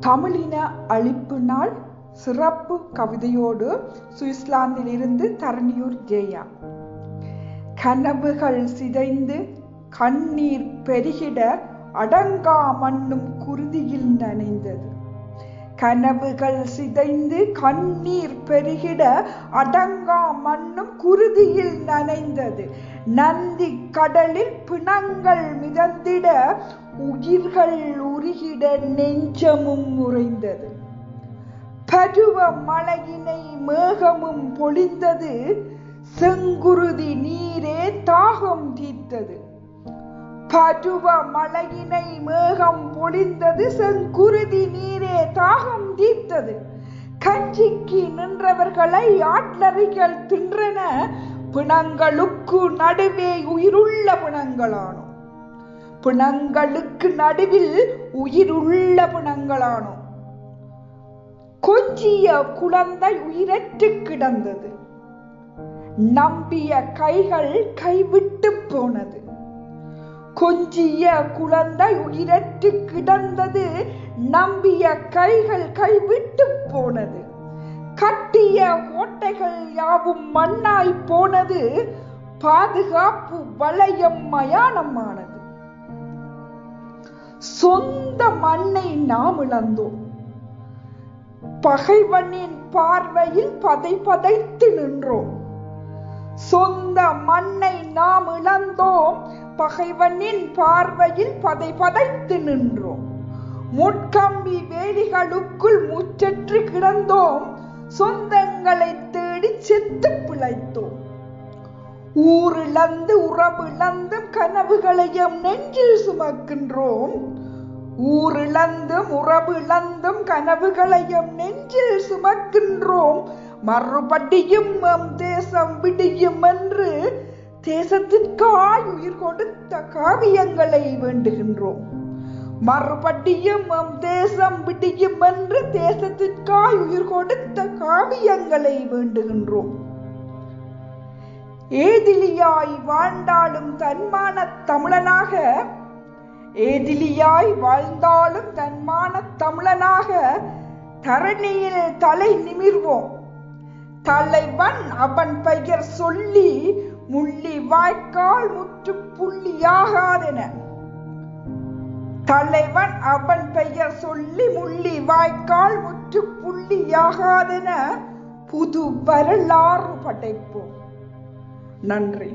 தமிழின அழிப்பு நாள் சிறப்பு கவிதையோடு சுவிட்சர்லாந்திலிருந்து தரணியூர் ஜெயா. கனவுகள் சிதைந்து கண்ணீர் பெருகிட அடங்கா மண்ணும் குருதியில் நனைந்தது. கனவுகள் சிதைந்து கண்ணீர் பெருகிட அடங்கா மண்ணும் குருதியில் நனைந்தது. நந்தி கடலில் பிணங்கள் மிதந்திட உயிர்கள் உருகிட நெஞ்சமும் உறைந்தது. பருவ மழையினை மேகமும் பொழிந்தது. செங்குருதி நீரே தாகம் தீர்த்தது. பருவ மழையினை மேகம் பொழிந்தது. செங்குருதி நீரே தாகம் தீர்த்தது. கஞ்சிக்கு நின்றவர்களை ஆட்லரிகள் தின்றன. பிணங்களுக்கு நடுவே உயிருள்ள பிணங்களானோம். பிணங்களுக்கு நடுவில் உயிருள்ள பிணங்களானோம். கொஞ்சிய குழந்தை உயிரற்று கிடந்தது. நம்பிய கைகள் கைவிட்டு போனது. கொஞ்சிய குழந்தை உயிரற்று கிடந்தது. நம்பிய கைகள் கைவிட்டு போனது. கட்டிய கோட்டைகள் யாவும் மண்ணாய் போனது. பாதுகாப்பு வளையம் மயானமானது. சொந்த மண்ணை நாம் இழந்தோம். பகைவனின் பார்வையில் பதை பதைத்து நின்றோம். சொந்த மண்ணை நாம் இழந்தோம். பகைவனின் பார்வையில் பதை பதைத்து நின்றோம். முட்கம்பி வேலிகளுக்குள் முற்றற்று கிடந்தோம். சொந்தங்களை தேடி செத்து பிழைத்தோம். ஊரிழந்து உறவிழந்தும் கனவுகளையும் நெஞ்சில் சுமக்கின்றோம். ஊரிழந்தும் உறவிழந்தும் கனவுகளையும் நெஞ்சில் சுமக்கின்றோம். மறுபடியும் நம் தேசம் விடியும் என்று தேசத்திற்காய் உயிர் கொடுத்த காவியங்களை வேண்டுகின்றோம். மறுபடியும் நம் தேசம் விடியும் என்று தேசத்திற்காய் உயிர் கொடுத்த காவியங்களை வேண்டுகின்றோம். ஏதிலியாய் வாழ்ந்தாலும் தன்மான தமிழனாக, ஏதிலியாய் வாழ்ந்தாலும் தன்மான தமிழனாக தரணியில் தலை நிமிர்வோம். தலைவன் அவன் பெயர் சொல்லி முள்ளி வாய்க்கால் முற்று புள்ளியாகாதென. தலைவன் அவன் பெயர் சொல்லி முள்ளி வாய்க்கால் முற்று புள்ளியாகாதென புது வரலாறு படைப்போம். நன்றி.